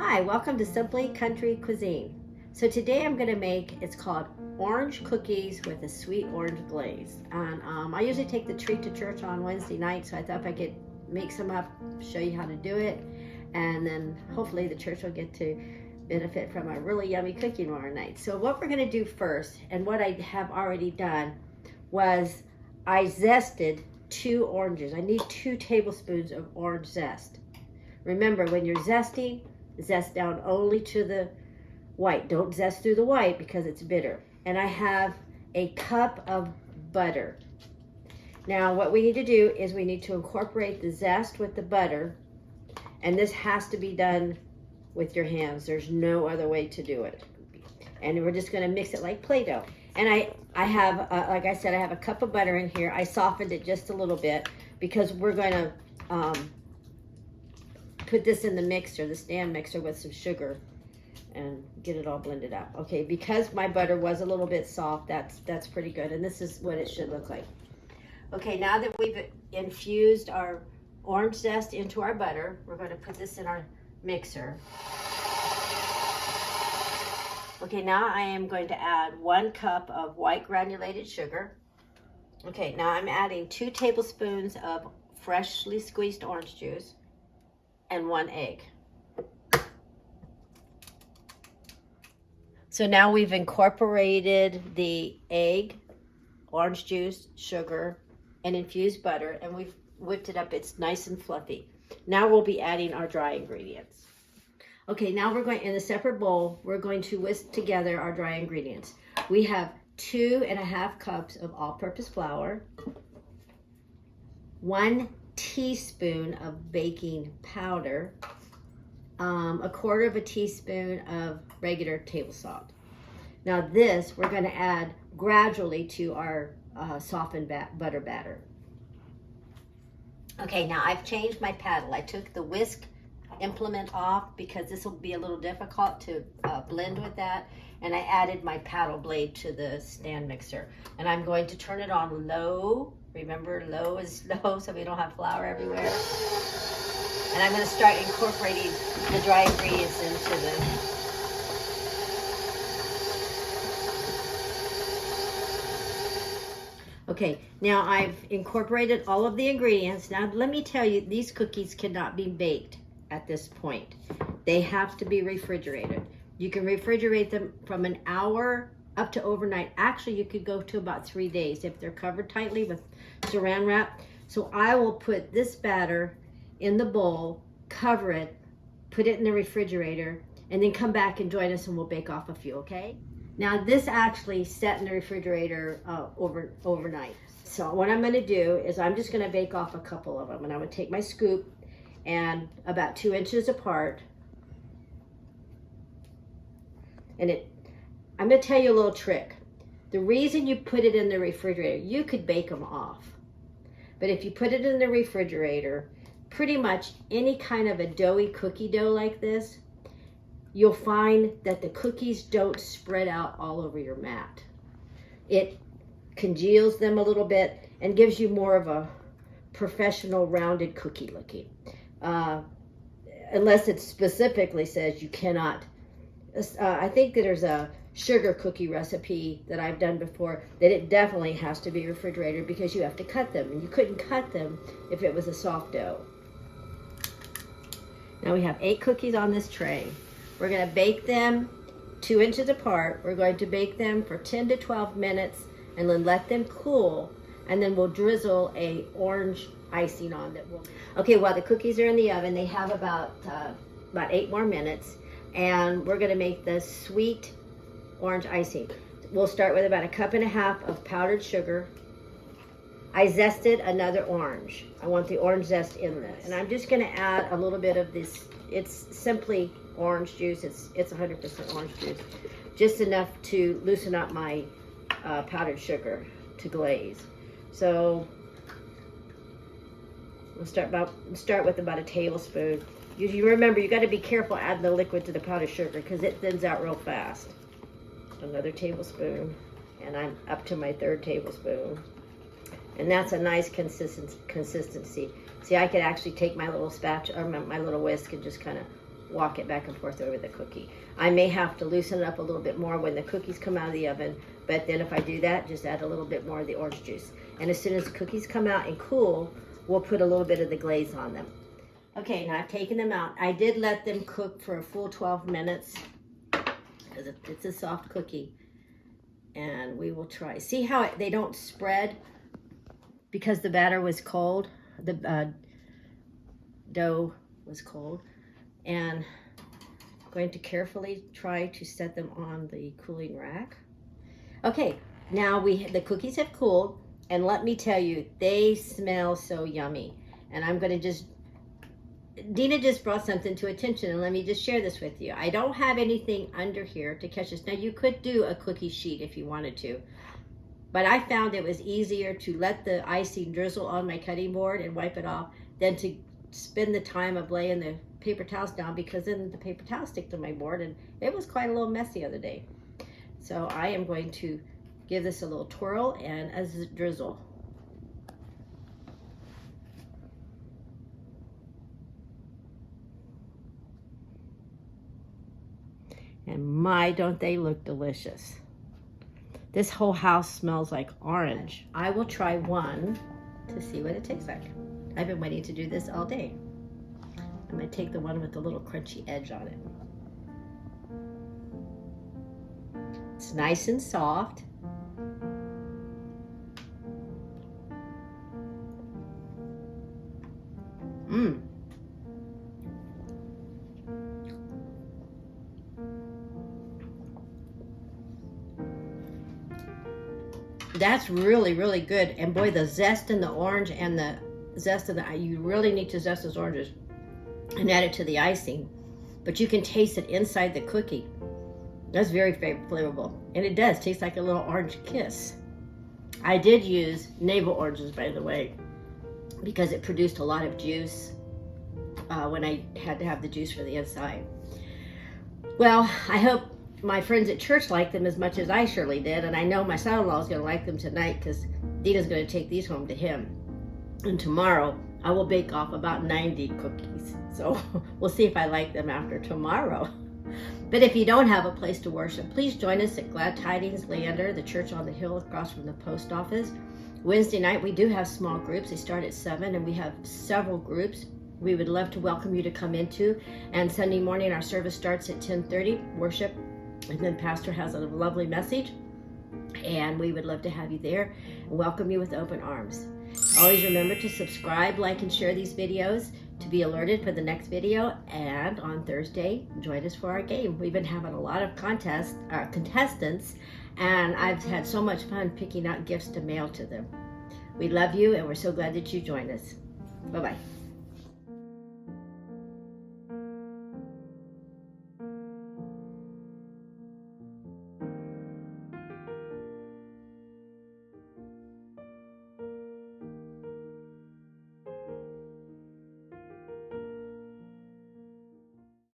Hi, welcome to Simply Country Cuisine. So today I'm going to make, it's called orange cookies with a sweet orange glaze. And I usually take the treat to church on Wednesday night, so I thought if I could make some up, show you how to do it, and then hopefully the church will get to benefit from a really yummy cookie tomorrow night. So what we're going to do first, and what I have already done, was I zested 2 oranges. I need 2 tablespoons of orange zest. Remember, when you're zesting, zest down only to the white. Don't zest through the white because it's bitter. And I have a cup of butter. Now what we need to do is we need to incorporate the zest with the butter, and this has to be done with your hands. There's no other way to do it. And we're just going to mix it like Play-Doh. And I have, like I said, I have a cup of butter in here. I softened it just a little bit because we're going to put this in the mixer, the stand mixer, with some sugar and get it all blended out. Okay, because my butter was a little bit soft, that's pretty good. And this is what it should look like. Okay, now that we've infused our orange zest into our butter, we're going to put this in our mixer. Okay, now I am going to add 1 cup of white granulated sugar. Okay, now I'm adding 2 tablespoons of freshly squeezed orange juice and 1 egg. So now we've incorporated the egg, orange juice, sugar, and infused butter, and we've whipped it up. It's nice and fluffy. Now we'll be adding our dry ingredients. Okay, now we're going, in a separate bowl, we're going to whisk together our dry ingredients. We have 2½ cups of all-purpose flour, 1 teaspoon of baking powder, 1/4 teaspoon of regular table salt. Now this we're going to add gradually to our softened butter batter. Okay, now I've changed my paddle. I took the whisk implement off because this will be a little difficult to blend with that, and I added my paddle blade to the stand mixer, and I'm going to turn it on low. Remember, low is low so we don't have flour everywhere. And I'm going to start incorporating the dry ingredients into the Okay, now I've incorporated all of the ingredients. Now let me tell you, these cookies cannot be baked at this point. They have to be refrigerated. You can refrigerate them from an hour up to overnight. Actually, you could go to about 3 days if they're covered tightly with saran wrap. So I will put this batter in the bowl, cover it, put it in the refrigerator, and then come back and join us and we'll bake off a few, okay? Now this actually set in the refrigerator overnight. So what I'm gonna do is I'm just gonna bake off a couple of them, and I'm gonna take my scoop and about 2 inches apart, and I'm gonna tell you a little trick. The reason you put it in the refrigerator, you could bake them off, but if you put it in the refrigerator, pretty much any kind of a doughy cookie dough like this, you'll find that the cookies don't spread out all over your mat. It congeals them a little bit and gives you more of a professional rounded cookie looking. Unless it specifically says you cannot. I think that there's a sugar cookie recipe that I've done before that it definitely has to be refrigerated because you have to cut them, and you couldn't cut them if it was a soft dough. Now we have 8 cookies on this tray. We're going to bake them 2 inches apart. We're going to bake them for 10 to 12 minutes and then let them cool, and then we'll drizzle a orange icing on that. Okay, while the cookies are in the oven, they have about 8 more minutes, and we're going to make the sweet orange icing. We'll start with about 1.5 cups of powdered sugar. I zested another orange. I want the orange zest in this, and I'm just going to add a little bit of this. It's simply orange juice. It's 100% orange juice, just enough to loosen up my powdered sugar to glaze. So we'll start with about a tablespoon. You remember, you got to be careful adding the liquid to the powdered sugar because it thins out real fast. Another tablespoon, and I'm up to my 3rd tablespoon. And that's a nice consistency. See, I could actually take my little spatula or my little whisk and just kind of walk it back and forth over the cookie. I may have to loosen it up a little bit more when the cookies come out of the oven, but then if I do that, just add a little bit more of the orange juice. And as soon as the cookies come out and cool, we'll put a little bit of the glaze on them. Okay, now I've taken them out. I did let them cook for a full 12 minutes because it's a soft cookie. And we will try. See how they don't spread because the batter was cold? The dough was cold. And I'm going to carefully try to set them on the cooling rack. Okay, now the cookies have cooled. And let me tell you, they smell so yummy. And I'm going to just, Dina just brought something to attention, and let me just share this with you. I don't have anything under here to catch this. Now, you could do a cookie sheet if you wanted to, but I found it was easier to let the icing drizzle on my cutting board and wipe it off than to spend the time of laying the paper towels down, because then the paper towels stick to my board, and it was quite a little messy the other day. So I am going to give this a little twirl and a drizzle. And my, don't they look delicious. This whole house smells like orange. I will try one to see what it tastes like. I've been waiting to do this all day. I'm gonna take the one with the little crunchy edge on it. It's nice and soft. That's really, really good. And boy, the zest in the orange and the zest in the, you really need to zest those oranges and add it to the icing. But you can taste it inside the cookie. That's very flavorful. And it does taste like a little orange kiss. I did use navel oranges, by the way, because it produced a lot of juice when I had to have the juice for the inside. Well, I hope my friends at church like them as much as I surely did, and I know my son-in-law is going to like them tonight because Dina's going to take these home to him. And tomorrow I will bake off about 90 cookies, so we'll see if I like them after tomorrow. But if you don't have a place to worship, please join us at Glad Tidings Leander, the church on the hill across from the post office. Wednesday night we do have small groups. They start at 7, and we have several groups we would love to welcome you to come into. And Sunday morning our service starts at 10:30, worship. And then Pastor has a lovely message, and we would love to have you there and welcome you with open arms. Always remember to subscribe, like, and share these videos to be alerted for the next video. And on Thursday, join us for our game. We've been having a lot of contestants, and I've had so much fun picking out gifts to mail to them. We love you, and we're so glad that you joined us. Bye-bye.